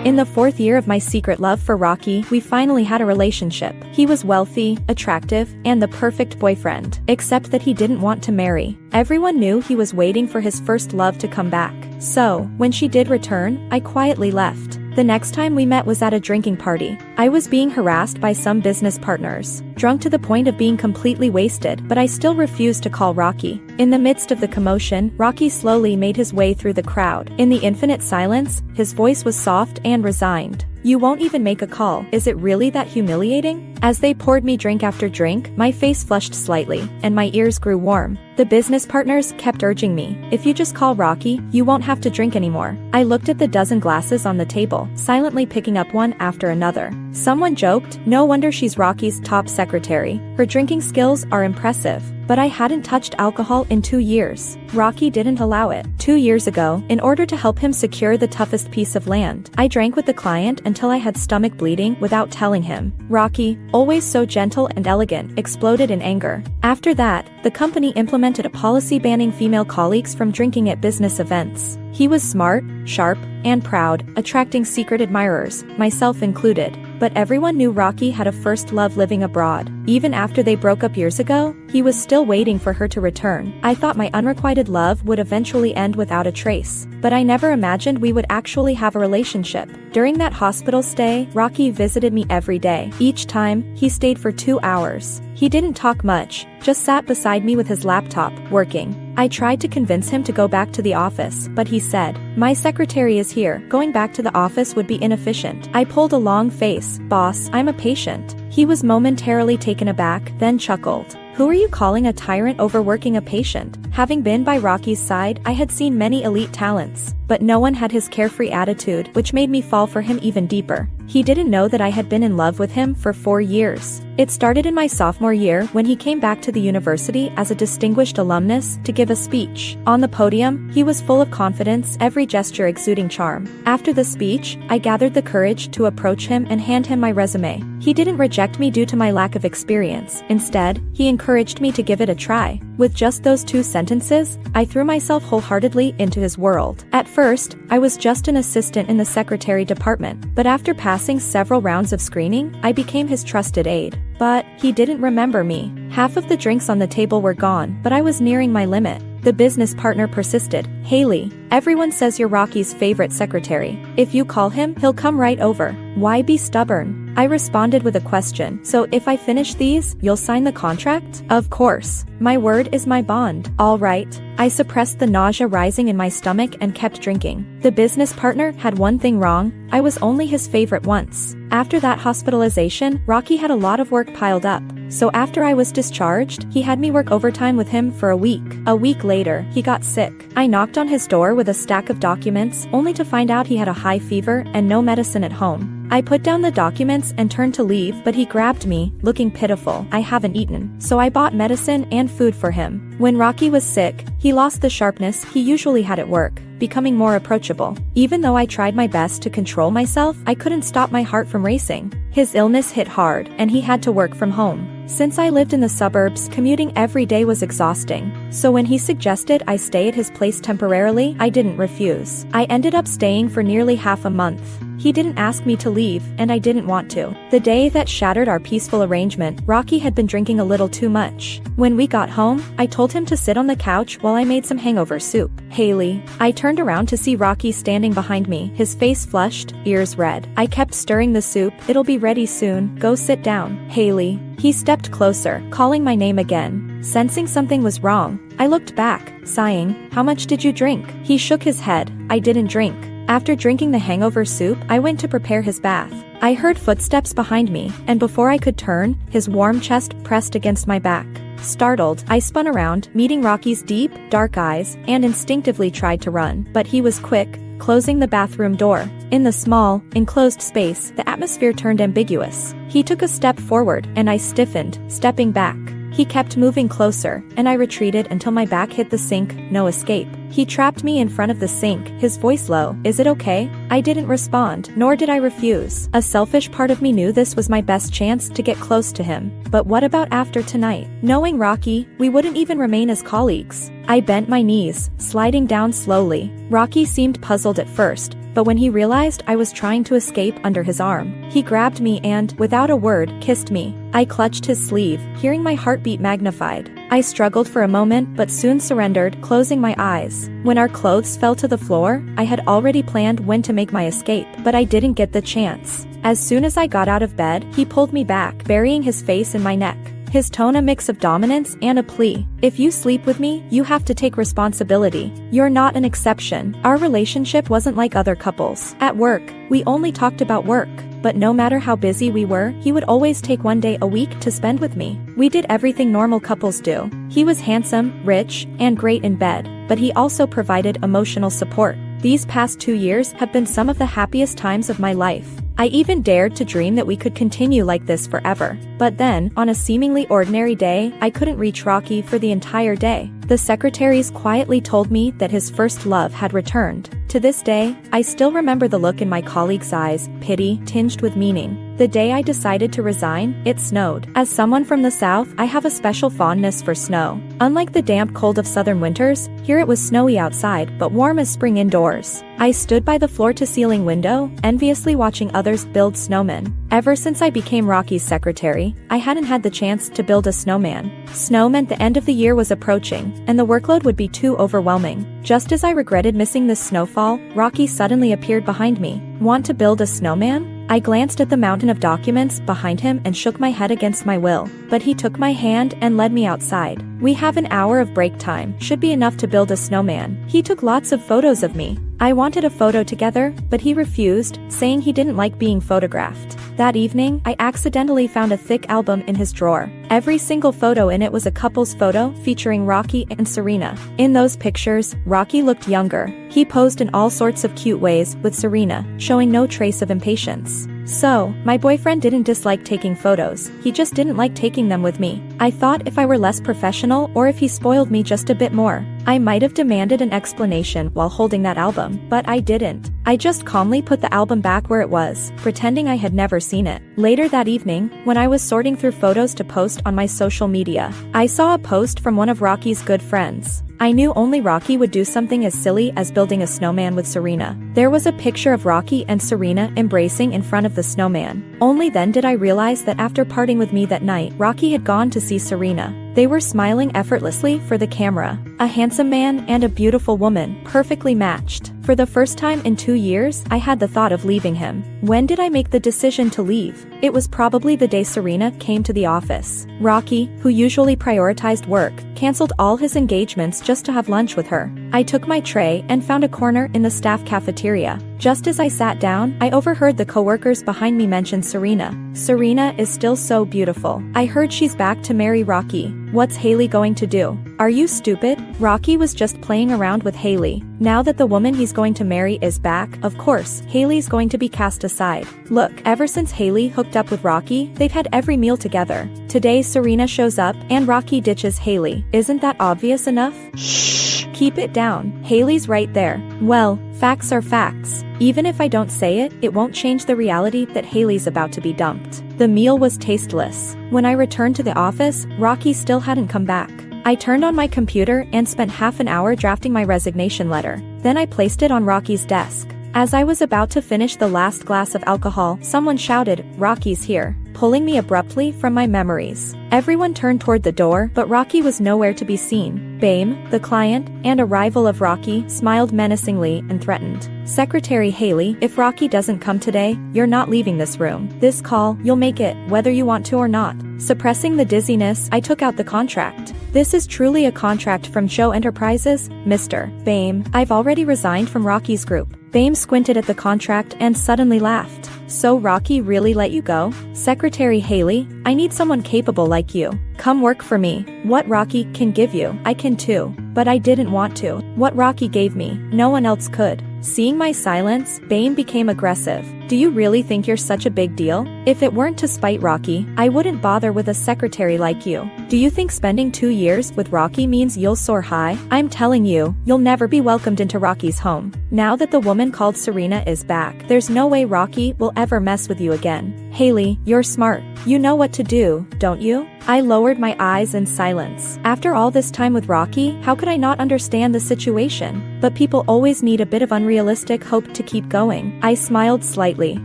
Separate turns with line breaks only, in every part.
In the 4th year of my secret love for Rocky, we finally had a relationship. He was wealthy, attractive, and the perfect boyfriend. Except that he didn't want to marry. Everyone knew he was waiting for his first love to come back. So, when she did return, I quietly left. The next time we met was at a drinking party. I was being harassed by some business partners, drunk to the point of being completely wasted, but I still refused to call Rocky. In the midst of the commotion, Rocky slowly made his way through the crowd. In the infinite silence, his voice was soft and resigned. "You won't even make a call, is it really that humiliating?" As they poured me drink after drink, my face flushed slightly, and my ears grew warm. The business partners kept urging me, "If you just call Rocky, you won't have to drink anymore." I looked at the dozen glasses on the table, silently picking up one after another. Someone joked, "No wonder she's Rocky's top secretary. Her drinking skills are impressive." But I hadn't touched alcohol in 2 years. Rocky didn't allow it. 2 years ago, in order to help him secure the toughest piece of land, I drank with the client until I had stomach bleeding without telling him. Rocky, always so gentle and elegant, exploded in anger. After that, the company implemented a policy banning female colleagues from drinking at business events. He was smart, sharp, and proud, attracting secret admirers, myself included. But everyone knew Rocky had a first love living abroad. Even after they broke up years ago, he was still waiting for her to return. I thought my unrequited love would eventually end without a trace. But I never imagined we would actually have a relationship. During that hospital stay, Rocky visited me every day. Each time, he stayed for 2 hours. He didn't talk much, just sat beside me with his laptop, working. I tried to convince him to go back to the office, but he said, "My secretary is here, going back to the office would be inefficient." I pulled a long face, "Boss, I'm a patient." He was momentarily taken aback, then chuckled. "Who are you calling a tyrant overworking a patient?" Having been by Rocky's side, I had seen many elite talents, but no one had his carefree attitude, which made me fall for him even deeper. He didn't know that I had been in love with him for 4 years. It started in my sophomore year when he came back to the university as a distinguished alumnus to give a speech. On the podium, he was full of confidence, every gesture exuding charm. After the speech, I gathered the courage to approach him and hand him my resume. He didn't reject me due to my lack of experience. Instead, he encouraged me to give it a try. With just those 2 sentences, I threw myself wholeheartedly into his world. At first, I was just an assistant in the secretary department, but after passing several rounds of screening, I became his trusted aide. But he didn't remember me. Half of the drinks on the table were gone, but I was nearing my limit. The business partner persisted. "Haley, everyone says you're Rocky's favorite secretary. If you call him, he'll come right over. Why be stubborn?" I responded with a question. "So if I finish these, you'll sign the contract?" "Of course. My word is my bond." "All right." I suppressed the nausea rising in my stomach and kept drinking. The business partner had one thing wrong. I was only his favorite once. After that hospitalization, Rocky had a lot of work piled up. So after I was discharged, he had me work overtime with him for a week. A week later, he got sick. I knocked on his door with a stack of documents, only to find out he had a high fever and no medicine at home. I put down the documents and turned to leave, but he grabbed me, looking pitiful. "I haven't eaten." So I bought medicine and food for him. When Rocky was sick, he lost the sharpness he usually had at work, becoming more approachable. Even though I tried my best to control myself, I couldn't stop my heart from racing. His illness hit hard, and he had to work from home. Since I lived in the suburbs, commuting every day was exhausting. So when he suggested I stay at his place temporarily, I didn't refuse. I ended up staying for nearly half a month. He didn't ask me to leave, and I didn't want to. The day that shattered our peaceful arrangement, Rocky had been drinking a little too much. When we got home, I told him to sit on the couch while I made some hangover soup. "Haley." I turned around to see Rocky standing behind me, his face flushed, ears red. I kept stirring the soup. "It'll be ready soon. Go sit down." "Haley." He stepped closer, calling my name again. Sensing something was wrong, I looked back, sighing. "How much did you drink?" He shook his head. "I didn't drink." After drinking the hangover soup, I went to prepare his bath. I heard footsteps behind me, and before I could turn, his warm chest pressed against my back. Startled, I spun around, meeting Rocky's deep, dark eyes, and instinctively tried to run. But he was quick, closing the bathroom door. In the small, enclosed space, the atmosphere turned ambiguous. He took a step forward, and I stiffened, stepping back. He kept moving closer, and I retreated until my back hit the sink, no escape. He trapped me in front of the sink, his voice low. "Is it okay?" I didn't respond, nor did I refuse. A selfish part of me knew this was my best chance to get close to him. But what about after tonight? Knowing Rocky, we wouldn't even remain as colleagues. I bent my knees, sliding down slowly. Rocky seemed puzzled at first, but when he realized I was trying to escape under his arm, he grabbed me and, without a word, kissed me. I clutched his sleeve, hearing my heartbeat magnified. I struggled for a moment but soon surrendered, closing my eyes. When our clothes fell to the floor, I had already planned when to make my escape, but I didn't get the chance. As soon as I got out of bed, he pulled me back, burying his face in my neck. His tone a mix of dominance and a plea. If you sleep with me, you have to take responsibility. You're not an exception. Our relationship wasn't like other couples. At work, we only talked about work. But no matter how busy we were, he would always take one day a week to spend with me. We did everything normal couples do. He was handsome, rich, and great in bed, but he also provided emotional support. These past 2 years have been some of the happiest times of my life. I even dared to dream that we could continue like this forever. But then, on a seemingly ordinary day, I couldn't reach Rocky for the entire day. The secretaries quietly told me that his first love had returned. To this day, I still remember the look in my colleague's eyes, pity tinged with meaning. The day I decided to resign, it snowed. As someone from the South, I have a special fondness for snow. Unlike the damp cold of southern winters, here it was snowy outside but warm as spring indoors. I stood by the floor-to-ceiling window, enviously watching others build snowmen. Ever since I became Rocky's secretary, I hadn't had the chance to build a snowman. Snow meant the end of the year was approaching, and the workload would be too overwhelming. Just as I regretted missing this snowfall, Rocky suddenly appeared behind me. Want to build a snowman? I glanced at the mountain of documents behind him and shook my head against my will, but he took my hand and led me outside. We have an hour of break time, should be enough to build a snowman. He took lots of photos of me. I wanted a photo together, but he refused, saying he didn't like being photographed. That evening, I accidentally found a thick album in his drawer. Every single photo in it was a couple's photo featuring Rocky and Serena. In those pictures, Rocky looked younger. He posed in all sorts of cute ways with Serena, showing no trace of impatience. So, my boyfriend didn't dislike taking photos, he just didn't like taking them with me. I thought if I were less professional or if he spoiled me just a bit more, I might have demanded an explanation while holding that album, but I didn't. I just calmly put the album back where it was, pretending I had never seen it. Later that evening, when I was sorting through photos to post on my social media, I saw a post from one of Rocky's good friends. I knew only Rocky would do something as silly as building a snowman with Serena. There was a picture of Rocky and Serena embracing in front of the snowman. Only then did I realize that after parting with me that night, Rocky had gone to see Serena. They were smiling effortlessly for the camera. A handsome man and a beautiful woman, perfectly matched. For the first time in 2 years, I had the thought of leaving him. When did I make the decision to leave? It was probably the day Serena came to the office. Rocky, who usually prioritized work, canceled all his engagements just to have lunch with her. I took my tray and found a corner in the staff cafeteria. Just as I sat down, I overheard the coworkers behind me mention Serena. Serena is still so beautiful. I heard she's back to marry Rocky. What's Haley going to do? Are you stupid? Rocky was just playing around with Haley. Now that the woman he's going to marry is back, of course, Haley's going to be cast aside. Look, ever since Haley hooked up with Rocky, they've had every meal together. Today Serena shows up and Rocky ditches Haley. Isn't that obvious enough? Shh, keep it down. Haley's right there. Well, facts are facts. Even if I don't say it, it won't change the reality that Haley's about to be dumped. The meal was tasteless. When I returned to the office, Rocky still hadn't come back. I turned on my computer and spent half an hour drafting my resignation letter. Then I placed it on Rocky's desk. As I was about to finish the last glass of alcohol, someone shouted, "Rocky's here," pulling me abruptly from my memories. Everyone turned toward the door, but Rocky was nowhere to be seen. Bame, the client, and a rival of Rocky, smiled menacingly and threatened. "Secretary Haley, if Rocky doesn't come today, you're not leaving this room. This call, you'll make it, whether you want to or not." Suppressing the dizziness, I took out the contract. "This is truly a contract from Show Enterprises, Mr. Bame. I've already resigned from Rocky's group." Bame squinted at the contract and suddenly laughed. "So Rocky really let you go? Secretary Haley, I need someone capable like you. Come work for me. What Rocky can give you, I can too. But I didn't want to. What Rocky gave me, no one else could." Seeing my silence, Bame became aggressive. "Do you really think you're such a big deal? If it weren't to spite Rocky, I wouldn't bother with a secretary like you. Do you think spending 2 years with Rocky means you'll soar high? I'm telling you, you'll never be welcomed into Rocky's home. Now that the woman called Serena is back, there's no way Rocky will ever mess with you again. Haley, you're smart. You know what to do, don't you?" I lowered my eyes in silence. After all this time with Rocky, how could I not understand the situation? but people always need a bit of unrealistic hope to keep going. I smiled slightly.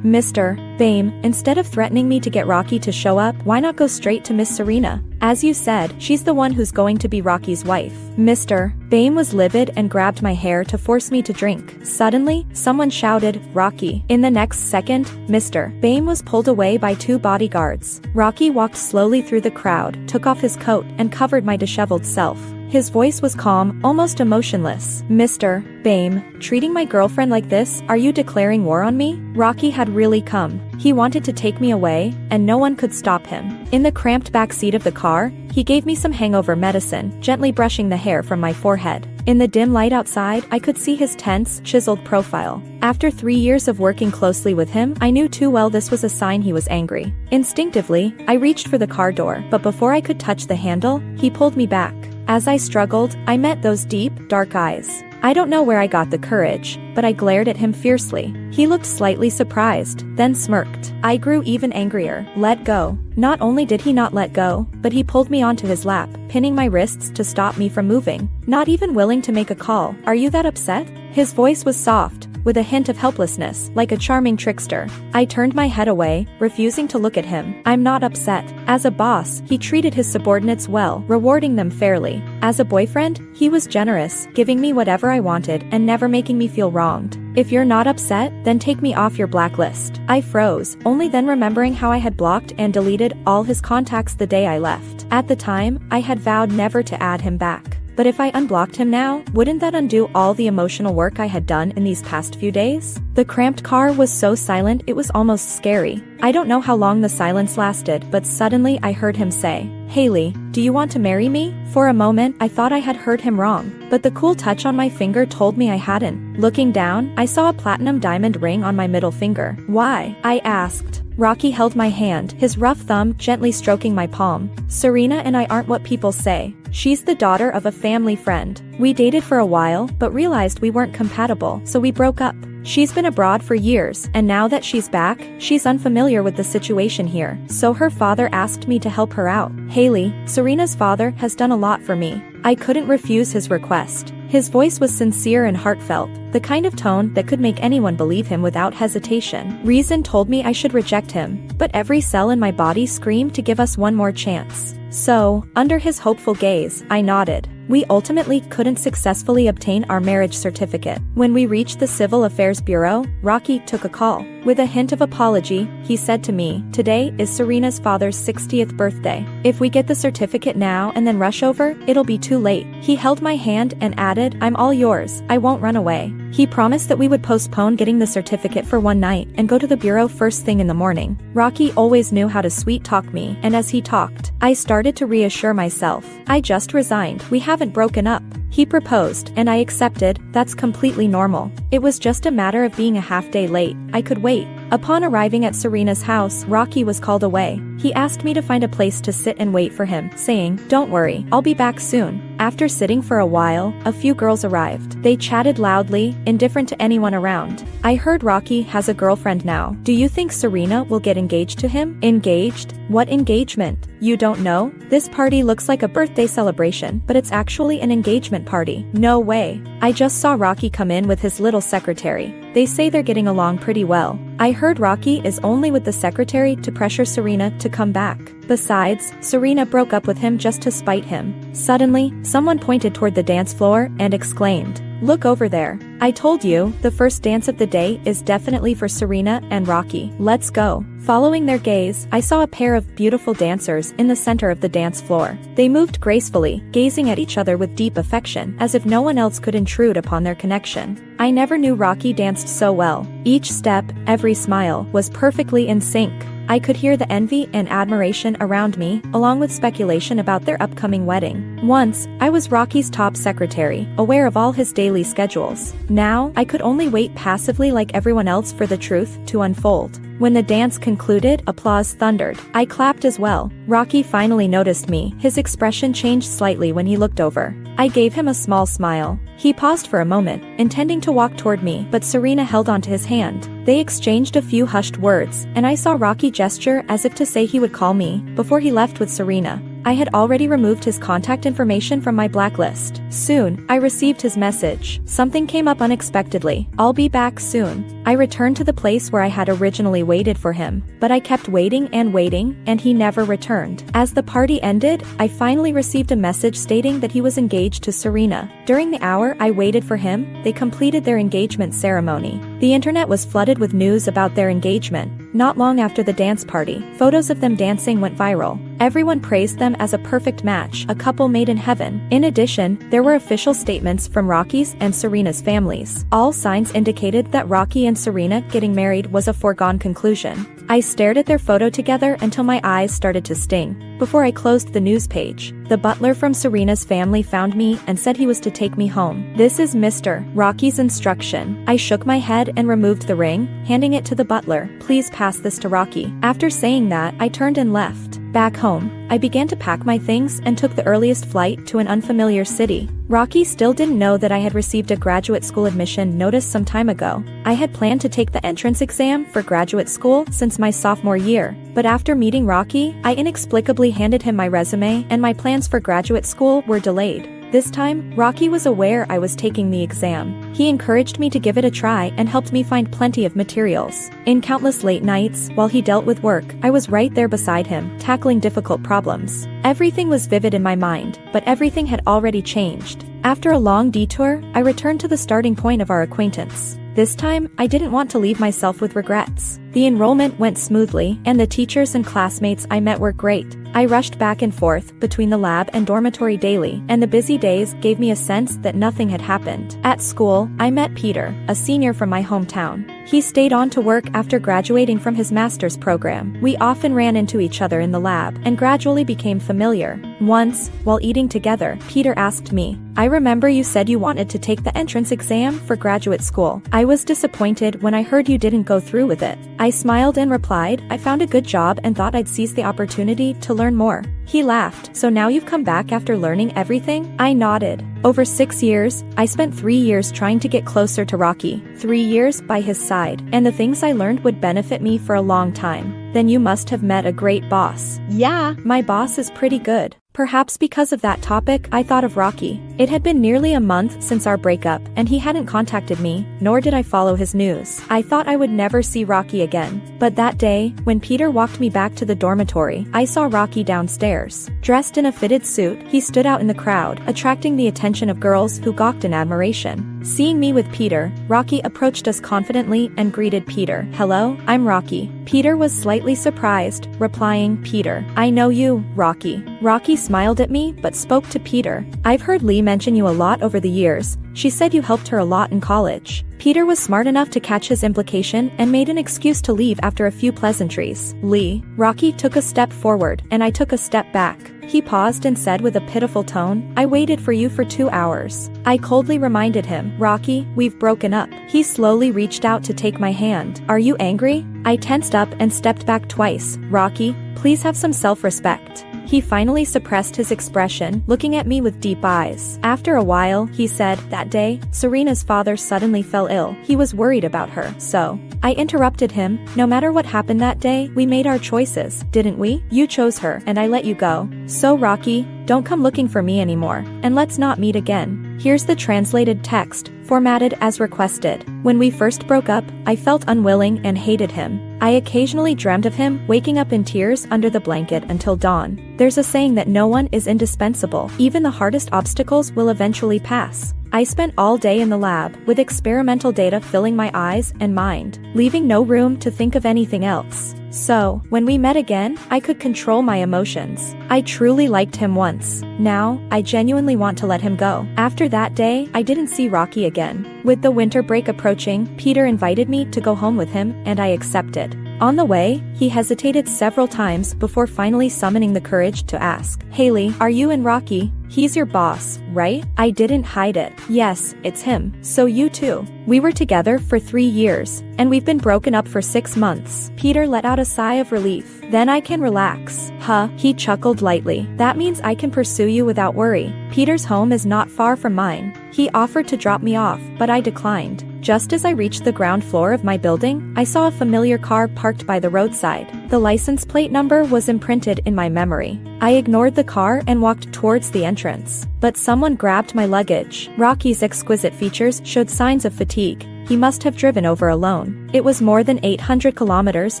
Mr. Bame, instead of threatening me to get Rocky to show up, why not go straight to Miss Serena? As you said, she's the one who's going to be Rocky's wife. Mr. Bame was livid and grabbed my hair to force me to drink. Suddenly, someone shouted, "Rocky." In the next second, Mr. Bame was pulled away by 2 bodyguards. Rocky walked slowly through the crowd, took off his coat, and covered my disheveled self. His voice was calm, almost emotionless. "Mr. Bame, treating my girlfriend like this, are you declaring war on me?" Rocky had really come. He wanted to take me away, and no one could stop him. In the cramped back seat of the car, he gave me some hangover medicine, gently brushing the hair from my forehead. In the dim light outside, I could see his tense, chiseled profile. After 3 years of working closely with him, I knew too well this was a sign he was angry. Instinctively, I reached for the car door, but before I could touch the handle, he pulled me back. As I struggled, I met those deep, dark eyes. I don't know where I got the courage, but I glared at him fiercely. He looked slightly surprised, then smirked. I grew even angrier. "Let go." Not only did he not let go, but he pulled me onto his lap, pinning my wrists to stop me from moving. Not even willing to make a call. "Are you that upset?" His voice was soft, with a hint of helplessness, like a charming trickster. I turned my head away, refusing to look at him. "I'm not upset." As a boss, he treated his subordinates well, rewarding them fairly. As a boyfriend, he was generous, giving me whatever I wanted and never making me feel wronged. "If you're not upset, then take me off your blacklist." I froze, only then remembering how I had blocked and deleted all his contacts the day I left. At the time, I had vowed never to add him back. But if I unblocked him now, wouldn't that undo all the emotional work I had done in these past few days? The cramped car was so silent it was almost scary. I don't know how long the silence lasted, but suddenly I heard him say, "Haley, do you want to marry me?" For a moment, I thought I had heard him wrong, but the cool touch on my finger told me I hadn't. Looking down, I saw a platinum diamond ring on my middle finger. "Why?" I asked. Rocky held my hand, his rough thumb gently stroking my palm. "Serena and I aren't what people say. She's the daughter of a family friend. We dated for a while, but realized we weren't compatible, so we broke up. She's been abroad for years, and now that she's back, she's unfamiliar with the situation here, so her father asked me to help her out. Haley, Serena's father, has done a lot for me." I couldn't refuse his request. His voice was sincere and heartfelt, the kind of tone that could make anyone believe him without hesitation. Reason told me I should reject him, but every cell in my body screamed to give us one more chance. So, under his hopeful gaze, I nodded. We ultimately couldn't successfully obtain our marriage certificate. When we reached the Civil Affairs Bureau, Rocky took a call. With a hint of apology, he said to me, "Today is Serena's father's 60th birthday. If we get the certificate now and then rush over, it'll be too late." He held my hand and added, "I'm all yours, I won't run away." He promised that we would postpone getting the certificate for one night and go to the bureau first thing in the morning. Rocky always knew how to sweet-talk me, and as he talked, I started to reassure myself. "I just resigned. We haven't broken up." He proposed, and I accepted. That's completely normal. It was just a matter of being a half day late. I could wait. Upon arriving at Serena's house, Rocky was called away. He asked me to find a place to sit and wait for him, saying, "Don't worry, I'll be back soon." After sitting for a while, a few girls arrived. They chatted loudly, indifferent to anyone around. I heard Rocky has a girlfriend now. "Do you think Serena will get engaged to him?" "Engaged? What engagement? You don't know? This party looks like a birthday celebration, but it's actually an engagement party." "No way. I just saw Rocky come in with his little secretary. They say they're getting along pretty well." I heard Rocky is only with the secretary to pressure Serena to come back. Besides, Serena broke up with him just to spite him. Suddenly, someone pointed toward the dance floor and exclaimed, "Look over there. I told you, the first dance of the day is definitely for Serena and Rocky. Let's go." Following their gaze, I saw a pair of beautiful dancers in the center of the dance floor. They moved gracefully, gazing at each other with deep affection, as if no one else could intrude upon their connection. I never knew Rocky danced so well. Each step, every smile, was perfectly in sync. I could hear the envy and admiration around me, along with speculation about their upcoming wedding. Once, I was Rocky's top secretary, aware of all his daily schedules. Now, I could only wait passively like everyone else for the truth to unfold. When the dance concluded, applause thundered. I clapped as well. Rocky finally noticed me. His expression changed slightly when he looked over. I gave him a small smile. He paused for a moment, intending to walk toward me, but Serena held onto his hand. They exchanged a few hushed words, and I saw Rocky gesture as if to say he would call me, before he left with Serena. I had already removed his contact information from my blacklist. Soon, I received his message. Something came up unexpectedly. I'll be back soon. I returned to the place where I had originally waited for him, but I kept waiting, and he never returned. As the party ended, I finally received a message stating that he was engaged to Serena. During the hour I waited for him, they completed their engagement ceremony. The internet was flooded with news about their engagement. Not long after the dance party, photos of them dancing went viral. Everyone praised them as a perfect match, a couple made in heaven. In addition, there were official statements from Rocky's and Serena's families. All signs indicated that Rocky and Serena getting married was a foregone conclusion. I stared at their photo together until my eyes started to sting. Before I closed the news page, the butler from Serena's family found me and said he was to take me home. "This is Mr. Rocky's instruction." I shook my head and removed the ring, handing it to the butler. "Please pass this to Rocky." After saying that, I turned and left. Back home, I began to pack my things and took the earliest flight to an unfamiliar city. Rocky still didn't know that I had received a graduate school admission notice some time ago. I had planned to take the entrance exam for graduate school since my sophomore year, but after meeting Rocky, I inexplicably handed him my resume and my plans for graduate school were delayed. This time, Rocky was aware I was taking the exam. He encouraged me to give it a try and helped me find plenty of materials. In countless late nights, while he dealt with work, I was right there beside him, tackling difficult problems. Everything was vivid in my mind, but everything had already changed. After a long detour, I returned to the starting point of our acquaintance. This time, I didn't want to leave myself with regrets. The enrollment went smoothly, and the teachers and classmates I met were great. I rushed back and forth between the lab and dormitory daily, and the busy days gave me a sense that nothing had happened. At school, I met Peter, a senior from my hometown. He stayed on to work after graduating from his master's program. We often ran into each other in the lab, and gradually became familiar. Once, while eating together, Peter asked me, "I remember you said you wanted to take the entrance exam for graduate school. I was disappointed when I heard you didn't go through with it." I smiled and replied, "I found a good job and thought I'd seize the opportunity to learn more." He laughed. "So now you've come back after learning everything?" I nodded. Over 6 years, I spent 3 years trying to get closer to Rocky, 3 years by his side, and the things I learned would benefit me for a long time. "Then you must have met a great boss." "Yeah, my boss is pretty good." Perhaps because of that topic, I thought of Rocky. It had been nearly a month since our breakup, and he hadn't contacted me, nor did I follow his news. I thought I would never see Rocky again. But that day, when Peter walked me back to the dormitory, I saw Rocky downstairs. Dressed in a fitted suit, he stood out in the crowd, attracting the attention of girls who gawked in admiration. Seeing me with Peter, Rocky approached us confidently and greeted Peter. "Hello, I'm Rocky." Peter was slightly surprised, replying, "Peter, I know you, Rocky." Rocky smiled at me but spoke to Peter. "I've heard Lee mention you a lot over the years. She said you helped her a lot in college." Peter was smart enough to catch his implication and made an excuse to leave after a few pleasantries. "Lee." Rocky took a step forward, and I took a step back. He paused and said with a pitiful tone, "I waited for you for 2 hours." I coldly reminded him, "Rocky, we've broken up." He slowly reached out to take my hand. "Are you angry?" I tensed up and stepped back twice. "Rocky, please have some self-respect." He finally suppressed his expression, looking at me with deep eyes. After a while, he said, "That day, Serena's father suddenly fell ill. He was worried about her, so." I interrupted him. "No matter what happened that day, we made our choices, didn't we? You chose her, and I let you go. So Rocky, don't come looking for me anymore, and let's not meet again." Here's the translated text, formatted as requested. When we first broke up, I felt unwilling and hated him. I occasionally dreamt of him, waking up in tears under the blanket until dawn. There's a saying that no one is indispensable. Even the hardest obstacles will eventually pass. I spent all day in the lab, with experimental data filling my eyes and mind, leaving no room to think of anything else. So, when we met again, I could control my emotions. I truly liked him once. Now, I genuinely want to let him go. After that day, I didn't see Rocky again. With the winter break approaching, Peter invited me to go home with him, and I accepted. On the way, he hesitated several times before finally summoning the courage to ask, "Haley, are you and Rocky? He's your boss, right?" I didn't hide it. "Yes, it's him. So you too." We were together for 3 years, and we've been broken up for 6 months. Peter let out a sigh of relief. "Then I can relax." "Huh," he chuckled lightly. "That means I can pursue you without worry. Peter's home is not far from mine." He offered to drop me off, but I declined. Just as I reached the ground floor of my building, I saw a familiar car parked by the roadside. The license plate number was imprinted in my memory. I ignored the car and walked towards the entrance. But someone grabbed my luggage. Rocky's exquisite features showed signs of fatigue. He must have driven over alone. It was more than 800 kilometers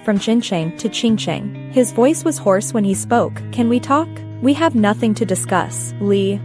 from Jincheng to Qingcheng. His voice was hoarse when he spoke. Can we talk? We have nothing to discuss, Li.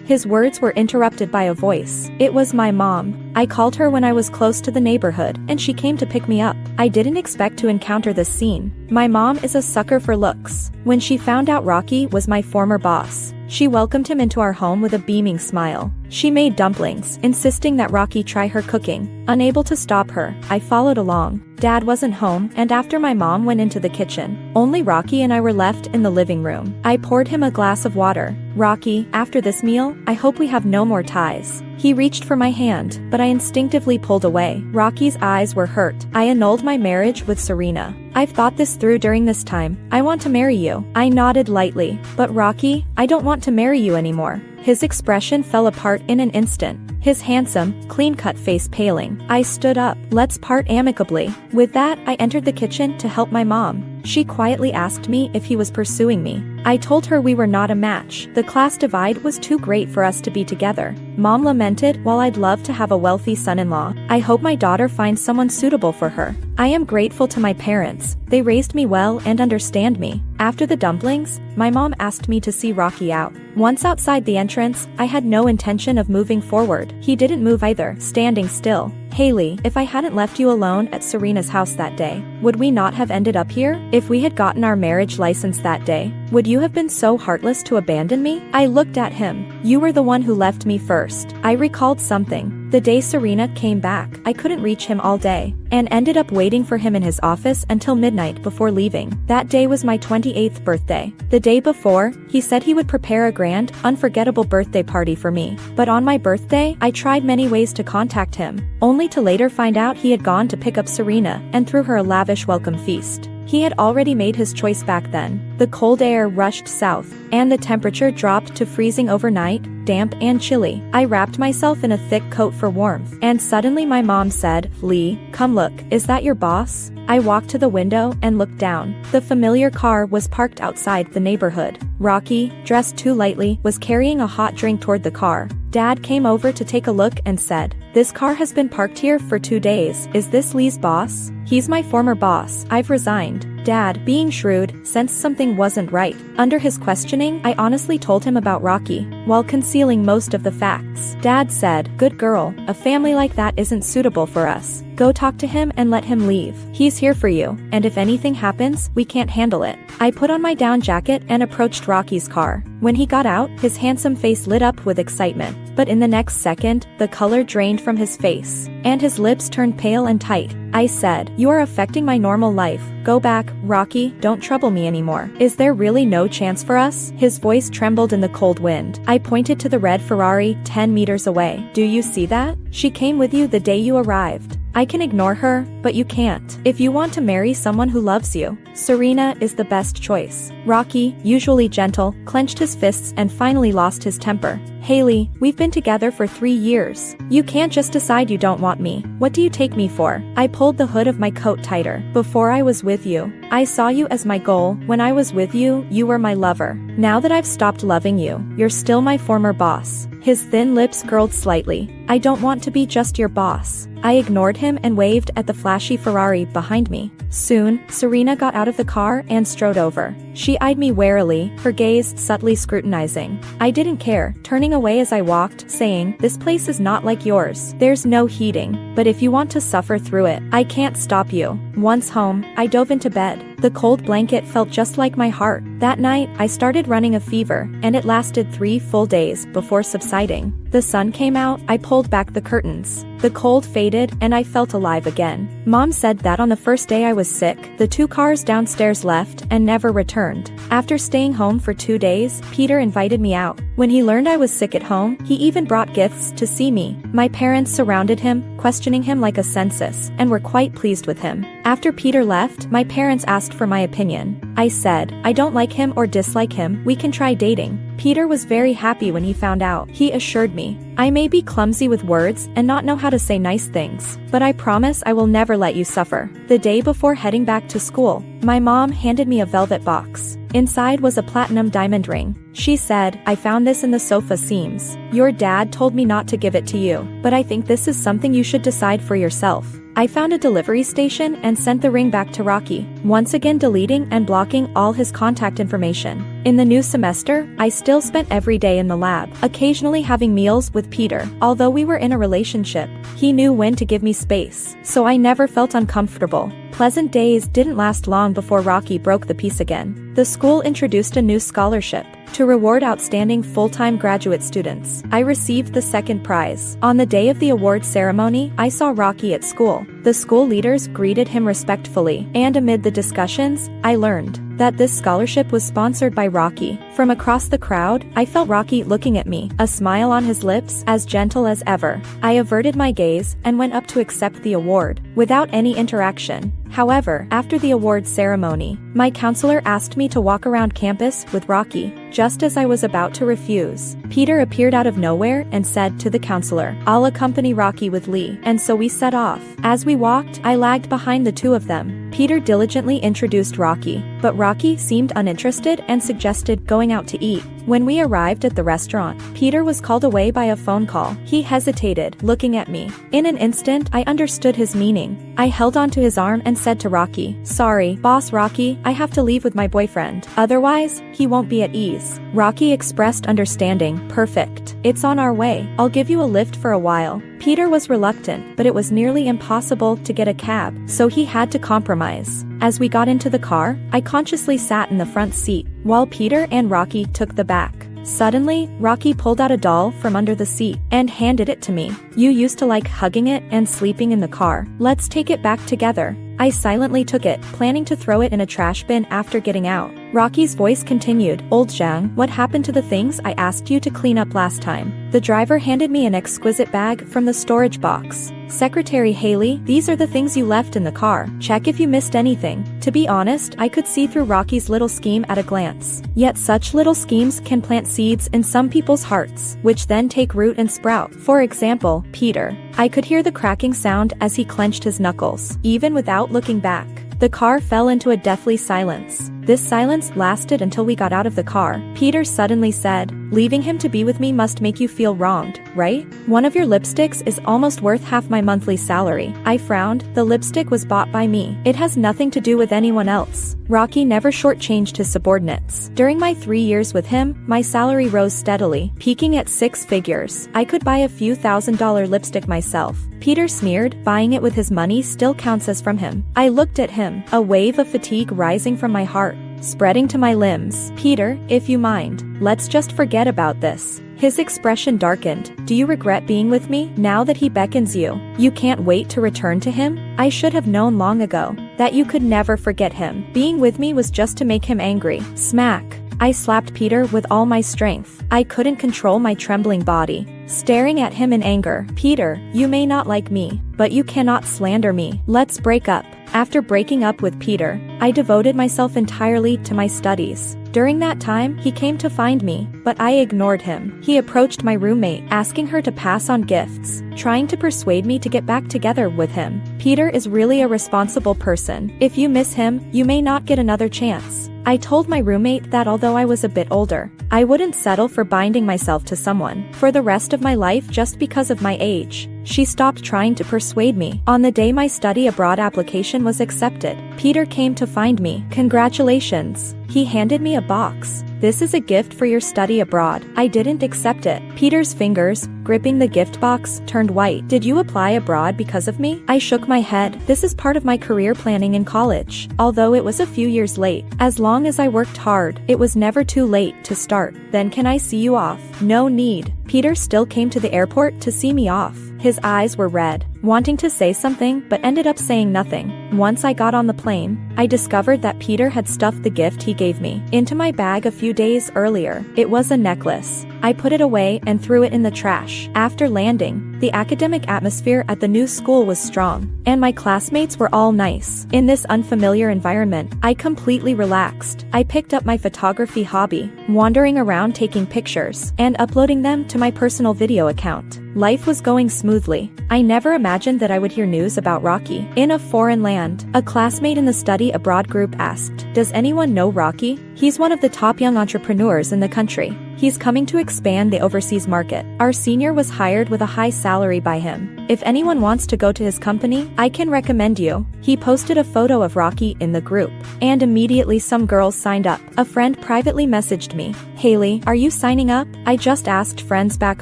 His words were interrupted by a voice. It was my mom. I called her when I was close to the neighborhood, and she came to pick me up. I didn't expect to encounter this scene. My mom is a sucker for looks. When she found out Rocky was my former boss, she welcomed him into our home with a beaming smile. She made dumplings, insisting that Rocky try her cooking. Unable to stop her, I followed along. Dad wasn't home, and after my mom went into the kitchen, only Rocky and I were left in the living room. I poured him a glass of water. Rocky, after this meal, I hope we have no more ties. He reached for my hand, but I instinctively pulled away. Rocky's eyes were hurt. I annulled my marriage with Serena. I've thought this through during this time. I want to marry you. I nodded lightly. But Rocky, I don't want to marry you anymore. His expression fell apart in an instant. His handsome, clean-cut face paling. I stood up. Let's part amicably. With that, I entered the kitchen to help my mom. She quietly asked me if he was pursuing me. I told her we were not a match. The class divide was too great for us to be together. Mom lamented, while I'd love to have a wealthy son-in-law, I hope my daughter finds someone suitable for her. I am grateful to my parents. They raised me well and understand me. After the dumplings, my mom asked me to see Rocky out. Once outside the entrance, I had no intention of moving forward. He didn't move either, standing still. Haley, if I hadn't left you alone at Serena's house that day, would we not have ended up here? If we had gotten our marriage license that day, would you have been so heartless to abandon me? I looked at him. You were the one who left me first. I recalled something. The day Serena came back, I couldn't reach him all day, and ended up waiting for him in his office until midnight before leaving. That day was my 28th birthday. The day before, he said he would prepare a grand, unforgettable birthday party for me. But on my birthday, I tried many ways to contact him, only to later find out he had gone to pick up Serena and threw her a lavish welcome feast. He had already made his choice back then. The cold air rushed south, and the temperature dropped to freezing overnight, damp and chilly. I wrapped myself in a thick coat for warmth, and suddenly my mom said, Lee, come look, is that your boss? I walked to the window and looked down. The familiar car was parked outside the neighborhood. Rocky, dressed too lightly, was carrying a hot drink toward the car. Dad came over to take a look and said, this car has been parked here for 2 days. Is this Lee's boss? He's my former boss. I've resigned. Dad, being shrewd, sensed something wasn't right. Under his questioning, I honestly told him about Rocky, while concealing most of the facts. Dad said, good girl, a family like that isn't suitable for us. Go talk to him and let him leave. He's here for you, and if anything happens, we can't handle it. I put on my down jacket and approached Rocky's car. When he got out, his handsome face lit up with excitement. But in the next second, the color drained from his face, and his lips turned pale and tight. I said, you are affecting my normal life. Go back, Rocky, don't trouble me anymore. Is there really no chance for us? His voice trembled in the cold wind. I pointed to the red Ferrari 10 meters away. Do you see that? She came with you the day you arrived. I can ignore her, but you can't. If you want to marry someone who loves you, Serena is the best choice. Rocky, usually gentle, clenched his fists and finally lost his temper. Haley, we've been together for 3 years. You can't just decide you don't want me. What do you take me for? I pulled the hood of my coat tighter. Before I was with you, I saw you as my goal. When I was with you, you were my lover. Now that I've stopped loving you, you're still my former boss. His thin lips curled slightly. I don't want to be just your boss. I ignored him and waved at the flashy Ferrari behind me. Soon, Serena got out of the car and strode over. She eyed me warily, her gaze subtly scrutinizing. I didn't care, turning away as I walked, saying, this place is not like yours. There's no heating, but if you want to suffer through it, I can't stop you. Once home, I dove into bed. The cold blanket felt just like my heart. That night, I started running a fever, and it lasted 3 full days before subsiding. The sun came out, I pulled back the curtains. The cold faded, and I felt alive again. Mom said that on the first day I was sick, the 2 cars downstairs left and never returned. After staying home for 2 days, Peter invited me out. When he learned I was sick at home, he even brought gifts to see me. My parents surrounded him, questioning him like a census, and were quite pleased with him. After Peter left, my parents asked for my opinion. I said, I don't like him or dislike him, we can try dating. Peter was very happy when he found out. He assured me, I may be clumsy with words and not know how to say nice things, but I promise I will never let you suffer. The day before heading back to school, my mom handed me a velvet box. Inside was a platinum diamond ring. She said, I found this in the sofa seams. Your dad told me not to give it to you, but I think this is something you should decide for yourself. I found a delivery station and sent the ring back to Rocky, once again deleting and blocking all his contact information. In the new semester, I still spent every day in the lab, occasionally having meals with Peter. Although we were in a relationship, he knew when to give me space, so I never felt uncomfortable. Pleasant days didn't last long before Rocky broke the peace again. The school introduced a new scholarship to reward outstanding full-time graduate students. I received the second prize. On the day of the award ceremony, I saw Rocky at school. The school leaders greeted him respectfully, and amid the discussions, I learned that this scholarship was sponsored by Rocky. From across the crowd, I felt Rocky looking at me, a smile on his lips as gentle as ever. I averted my gaze and went up to accept the award, without any interaction. However, after the award ceremony, my counselor asked me to walk around campus with Rocky. Just as I was about to refuse, Peter appeared out of nowhere and said to the counselor, I'll accompany Rocky with Lee, and so we set off. As we walked, I lagged behind the two of them. Peter diligently introduced Rocky, but Rocky seemed uninterested and suggested going out to eat. When we arrived at the restaurant, Peter was called away by a phone call. He hesitated, looking at me. In an instant, I understood his meaning. I held onto his arm and said to Rocky, Sorry, boss Rocky, I have to leave with my boyfriend. Otherwise, he won't be at ease. Rocky expressed understanding. Perfect. It's on our way. I'll give you a lift for a while. Peter was reluctant, but it was nearly impossible to get a cab, so he had to compromise. As we got into the car, I consciously sat in the front seat, while Peter and Rocky took the back. Suddenly, Rocky pulled out a doll from under the seat and handed it to me. You used to like hugging it and sleeping in the car. Let's take it back together. I silently took it, planning to throw it in a trash bin after getting out. Rocky's voice continued, Old Zhang, what happened to the things I asked you to clean up last time? The driver handed me an exquisite bag from the storage box. Secretary Haley, these are the things you left in the car. Check if you missed anything. To be honest, I could see through Rocky's little scheme at a glance. Yet such little schemes can plant seeds in some people's hearts, which then take root and sprout. For example, Peter. I could hear the cracking sound as he clenched his knuckles. Even without looking back, the car fell into a deathly silence. This silence lasted until we got out of the car. Peter suddenly said, Leaving him to be with me must make you feel wronged, right? One of your lipsticks is almost worth half my monthly salary. I frowned. The lipstick was bought by me. It has nothing to do with anyone else. Rocky never shortchanged his subordinates. During my 3 years with him, my salary rose steadily, peaking at 6 figures. I could buy a few $1,000 lipstick myself. Peter sneered, buying it with his money still counts as from him. I looked at him, a wave of fatigue rising from my heart, spreading to my limbs. Peter, if you mind, let's just forget about this. His expression darkened. Do you regret being with me? Now that he beckons you, you can't wait to return to him? I should have known long ago that you could never forget him. Being with me was just to make him angry. Smack. I slapped Peter with all my strength. I couldn't control my trembling body, staring at him in anger. Peter, you may not like me, but you cannot slander me. Let's break up. After breaking up with Peter, I devoted myself entirely to my studies. During that time, he came to find me, but I ignored him. He approached my roommate, asking her to pass on gifts, trying to persuade me to get back together with him. Peter is really a responsible person. If you miss him, you may not get another chance. I told my roommate that although I was a bit older, I wouldn't settle for binding myself to someone for the rest of my life just because of my age. She stopped trying to persuade me. On the day my study abroad application was accepted, Peter came to find me. Congratulations. He handed me a box. This is a gift for your study abroad. I didn't accept it. Peter's fingers, gripping the gift box, turned white. Did you apply abroad because of me? I shook my head. This is part of my career planning in college. Although it was a few years late, as long as I worked hard, it was never too late to start. Then can I see you off? No need. Peter still came to the airport to see me off. His eyes were red, wanting to say something but ended up saying nothing. Once I got on the plane, I discovered that Peter had stuffed the gift he gave me into my bag a few days earlier. It was a necklace. I put it away and threw it in the trash. After landing, the academic atmosphere at the new school was strong, and my classmates were all nice. In this unfamiliar environment, I completely relaxed. I picked up my photography hobby, wandering around taking pictures and uploading them to my personal video account. Life was going smoothly. I never imagined that I would hear news about Rocky in a foreign land. A classmate in the study abroad group asked, "Does anyone know Rocky? He's one of the top young entrepreneurs in the country. He's coming to expand the overseas market. Our senior was hired with a high salary by him. If anyone wants to go to his company, I can recommend you." He posted a photo of Rocky in the group, and immediately some girls signed up. A friend privately messaged me, "Haley, are you signing up? I just asked friends back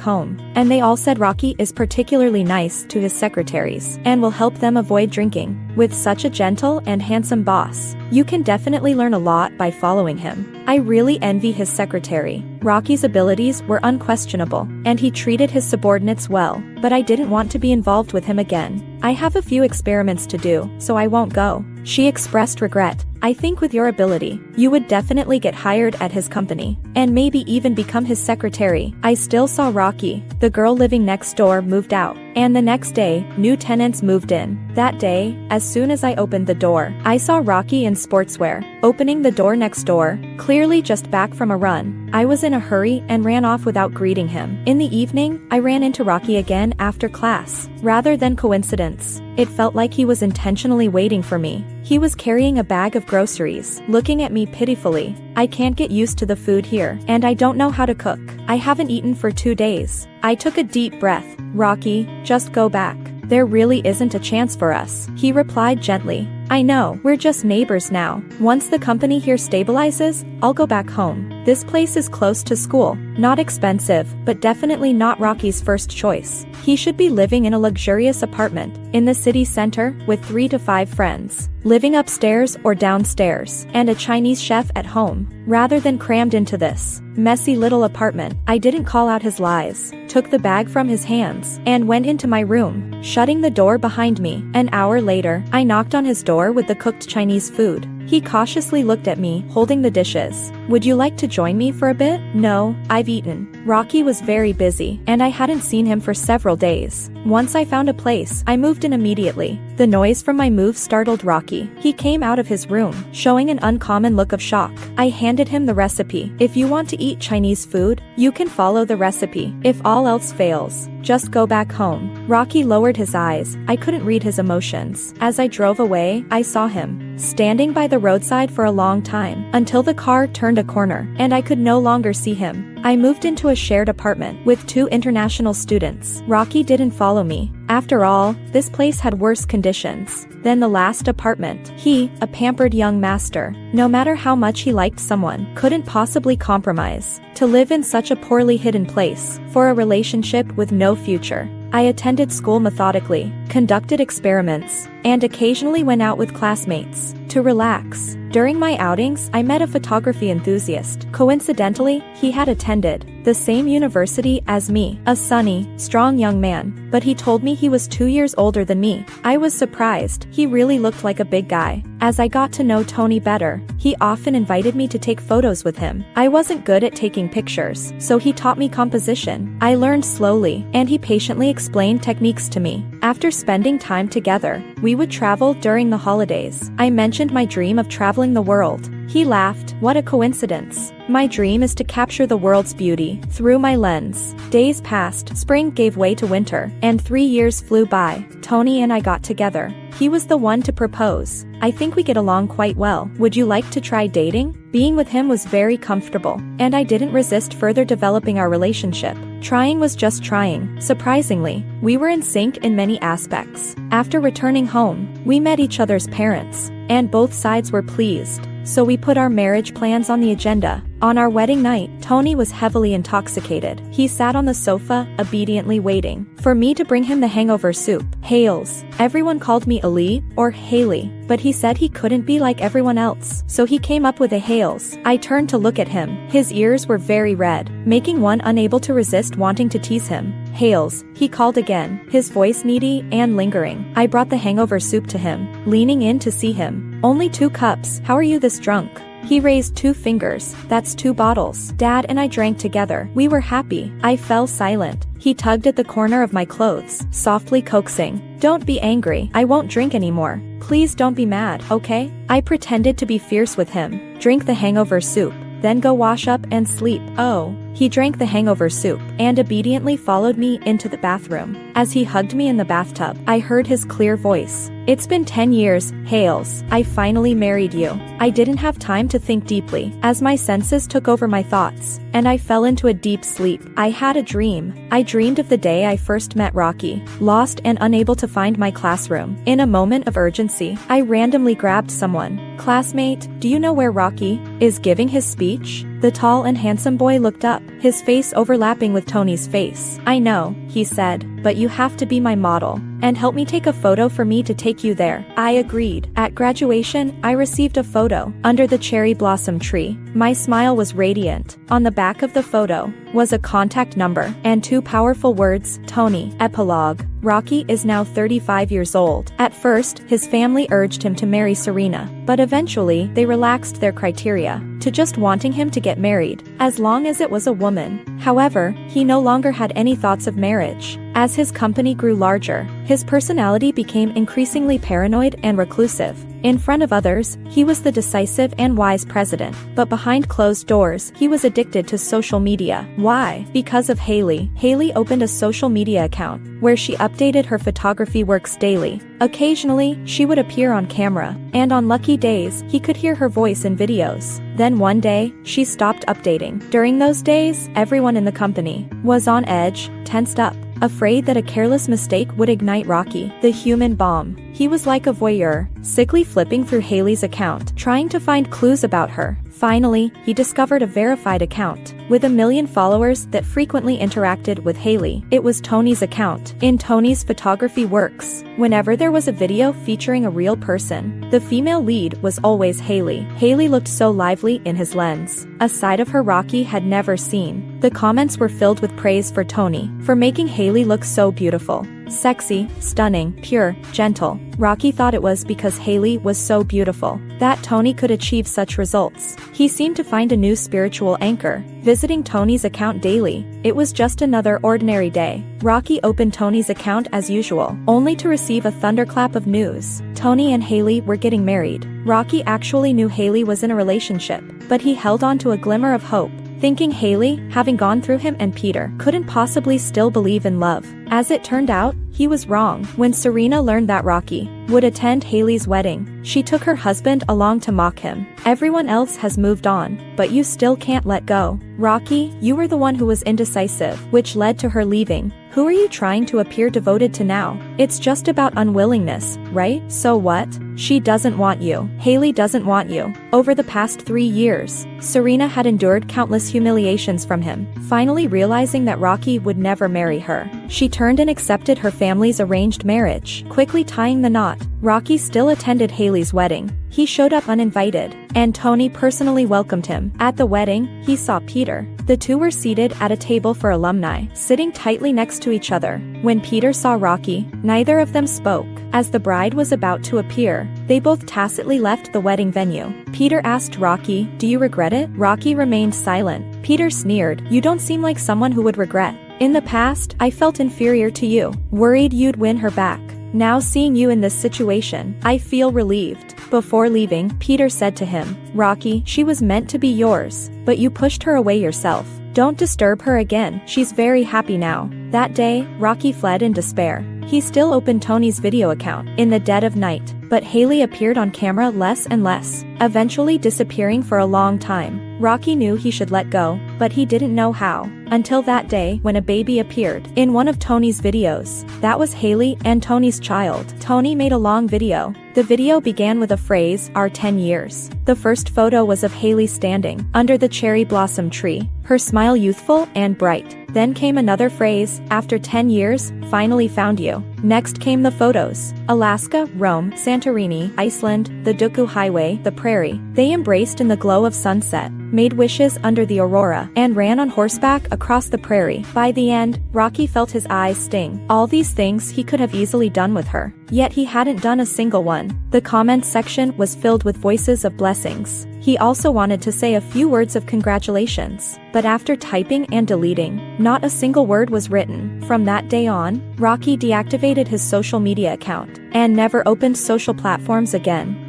home, and they all said Rocky is particularly nice to his secretaries and will help them avoid drinking. With such a gentle and handsome boss, you can definitely learn a lot by following him. I really envy his secretary." Rocky's abilities were unquestionable, and he treated his subordinates well, but I didn't want to be involved with him again. "I have a few experiments to do, so I won't go." She expressed regret. "I think with your ability, you would definitely get hired at his company, and maybe even become his secretary." I still saw Rocky. The girl living next door moved out, and the next day, new tenants moved in. That day, as soon as I opened the door, I saw Rocky in sportswear, opening the door next door, clearly just back from a run. I was in a hurry and ran off without greeting him. In the evening, I ran into Rocky again after class. Rather than coincidence, it felt like he was intentionally waiting for me. He was carrying a bag of groceries, looking at me pitifully. "I can't get used to the food here, and I don't know how to cook. I haven't eaten for 2 days." I took a deep breath. "Rocky, just go back. There really isn't a chance for us," he replied gently. "I know, we're just neighbors now. Once the company here stabilizes, I'll go back home. This place is close to school, not expensive, but definitely not Rocky's first choice. He should be living in a luxurious apartment in the city center with 3 to 5 friends, living upstairs or downstairs, and a Chinese chef at home, rather than crammed into this messy little apartment." I didn't call out his lies, took the bag from his hands, and went into my room, shutting the door behind me. An hour later, I knocked on his door with the cooked Chinese food. He cautiously looked at me, holding the dishes. "Would you like to join me for a bit?" "No, I've eaten." Rocky was very busy, and I hadn't seen him for several days. Once I found a place, I moved in immediately. The noise from my move startled Rocky. He came out of his room, showing an uncommon look of shock. I handed him the recipe. "If you want to eat Chinese food, you can follow the recipe. If all else fails, just go back home." Rocky lowered his eyes. I couldn't read his emotions. As I drove away, I saw him standing by the roadside for a long time, until the car turned a corner, and I could no longer see him. I moved into a shared apartment with 2 international students. Rocky didn't follow me. After all, this place had worse conditions than the last apartment. He, a pampered young master, no matter how much he liked someone, couldn't possibly compromise to live in such a poorly hidden place for a relationship with no future. I attended school methodically, conducted experiments, and occasionally went out with classmates to relax. During my outings, I met a photography enthusiast. Coincidentally, he had attended the same university as me, a sunny, strong young man, but he told me he was 2 years older than me. I was surprised. He really looked like a big guy. As I got to know Tony better, he often invited me to take photos with him. I wasn't good at taking pictures, so he taught me composition. I learned slowly, and he patiently explained techniques to me. After spending time together, we would travel during the holidays. I mentioned my dream of traveling the world. He laughed. "What a coincidence. My dream is to capture the world's beauty through my lens." Days passed, spring gave way to winter, and 3 years flew by. Tony and I got together. He was the one to propose. "I think we get along quite well. Would you like to try dating?" Being with him was very comfortable, and I didn't resist further developing our relationship. Trying was just trying. Surprisingly, we were in sync in many aspects. After returning home, we met each other's parents, and both sides were pleased. So we put our marriage plans on the agenda. On our wedding night, Tony was heavily intoxicated. He sat on the sofa, obediently waiting for me to bring him the hangover soup. Hales. Everyone called me Ali, or Haley, but he said he couldn't be like everyone else, so he came up with a Hales. I turned to look at him. His ears were very red, making one unable to resist wanting to tease him. "Hales," he called again, his voice needy and lingering. I brought the hangover soup to him. leaning in to see him. "Only 2 cups. How are you this drunk?" He raised 2 fingers. "That's 2 bottles. Dad and I drank together. We were happy." I fell silent. He tugged at the corner of my clothes, softly coaxing. "Don't be angry. I won't drink anymore. Please don't be mad, okay?" I pretended to be fierce with him. "Drink the hangover soup. Then go wash up and sleep." Oh. He drank the hangover soup and obediently followed me into the bathroom. As he hugged me in the bathtub, I heard his clear voice. "It's been 10 years, Hales. I finally married you." I didn't have time to think deeply, as my senses took over my thoughts, and I fell into a deep sleep. I had a dream. I dreamed of the day I first met Rocky, lost and unable to find my classroom. In a moment of urgency, I randomly grabbed someone. "Classmate, do you know where Rocky is giving his speech?" The tall and handsome boy looked up, his face overlapping with Tony's face. "I know," he said, "but you have to be my model and help me take a photo for me to take you there." I agreed. At graduation, I received a photo under the cherry blossom tree. My smile was radiant. On the back of the photo was a contact number and 2 powerful words, Tony. Epilogue. Rocky is now 35 years old. At first, his family urged him to marry Serena, but eventually, they relaxed their criteria to just wanting him to get married, as long as it was a woman. However, he no longer had any thoughts of marriage. As his company grew larger, his personality became increasingly paranoid and reclusive. In front of others, he was the decisive and wise president, but behind closed doors, he was addicted to social media. Why? Because of Haley. Haley opened a social media account where she updated her photography works daily. Occasionally, she would appear on camera, and on lucky days, he could hear her voice in videos. Then one day, she stopped updating. During those days, everyone in the company was on edge, tensed up, afraid that a careless mistake would ignite Rocky, the human bomb. He was like a voyeur, sickly flipping through Haley's account, trying to find clues about her. Finally, he discovered a verified account with 1 million followers that frequently interacted with Haley. It was Tony's account. In Tony's photography works, whenever there was a video featuring a real person, the female lead was always Haley. Haley looked so lively in his lens, a side of her Rocky had never seen. The comments were filled with praise for Tony, for making Haley look so beautiful. Sexy, stunning, pure, gentle. Rocky thought it was because Haley was so beautiful that Tony could achieve such results. He seemed to find a new spiritual anchor, visiting Tony's account daily. It was just another ordinary day. Rocky opened Tony's account as usual, only to receive a thunderclap of news. Tony and Haley were getting married. Rocky actually knew Haley was in a relationship, but he held on to a glimmer of hope, thinking Haley, having gone through him and Peter, couldn't possibly still believe in love. As it turned out, he was wrong. When Serena learned that Rocky would attend Haley's wedding, she took her husband along to mock him. "Everyone else has moved on, but you still can't let go. Rocky, you were the one who was indecisive, which led to her leaving. Who are you trying to appear devoted to now? It's just about unwillingness, right? So what? She doesn't want you. Haley doesn't want you." Over the past 3 years, Serena had endured countless humiliations from him, finally realizing that Rocky would never marry her. She turned and accepted her family's arranged marriage, quickly tying the knot. Rocky still attended Haley's wedding. He showed up uninvited, and Tony personally welcomed him. At the wedding, he saw Peter. The two were seated at a table for alumni, sitting tightly next to each other. When Peter saw Rocky, neither of them spoke. As the bride was about to appear, they both tacitly left the wedding venue. Peter asked Rocky, "Do you regret it?" Rocky remained silent. Peter sneered, "You don't seem like someone who would regret. In the past, I felt inferior to you, worried you'd win her back. Now seeing you in this situation, I feel relieved." Before leaving, Peter said to him, "Rocky, she was meant to be yours, but you pushed her away yourself. Don't disturb her again. She's very happy now." That day, Rocky fled in despair. He still opened Tony's video account in the dead of night, but Haley appeared on camera less and less, eventually disappearing for a long time. Rocky knew he should let go, but he didn't know how, until that day when a baby appeared in one of Tony's videos. That was Haley and Tony's child. Tony made a long video. The video began with a phrase, "Our 10 years." The first photo was of Haley standing under the cherry blossom tree, her smile youthful and bright. Then came another phrase, "After 10 years, finally found you." Next came the photos. Alaska, Rome, Santorini, Iceland, the Duku Highway, the prairie. They embraced in the glow of sunset, made wishes under the aurora, and ran on horseback across the prairie. By the end, Rocky felt his eyes sting. All these things he could have easily done with her. Yet he hadn't done a single one. The comments section was filled with voices of blessings. He also wanted to say a few words of congratulations. But after typing and deleting, not a single word was written. From that day on, Rocky deactivated his social media account and never opened social platforms again.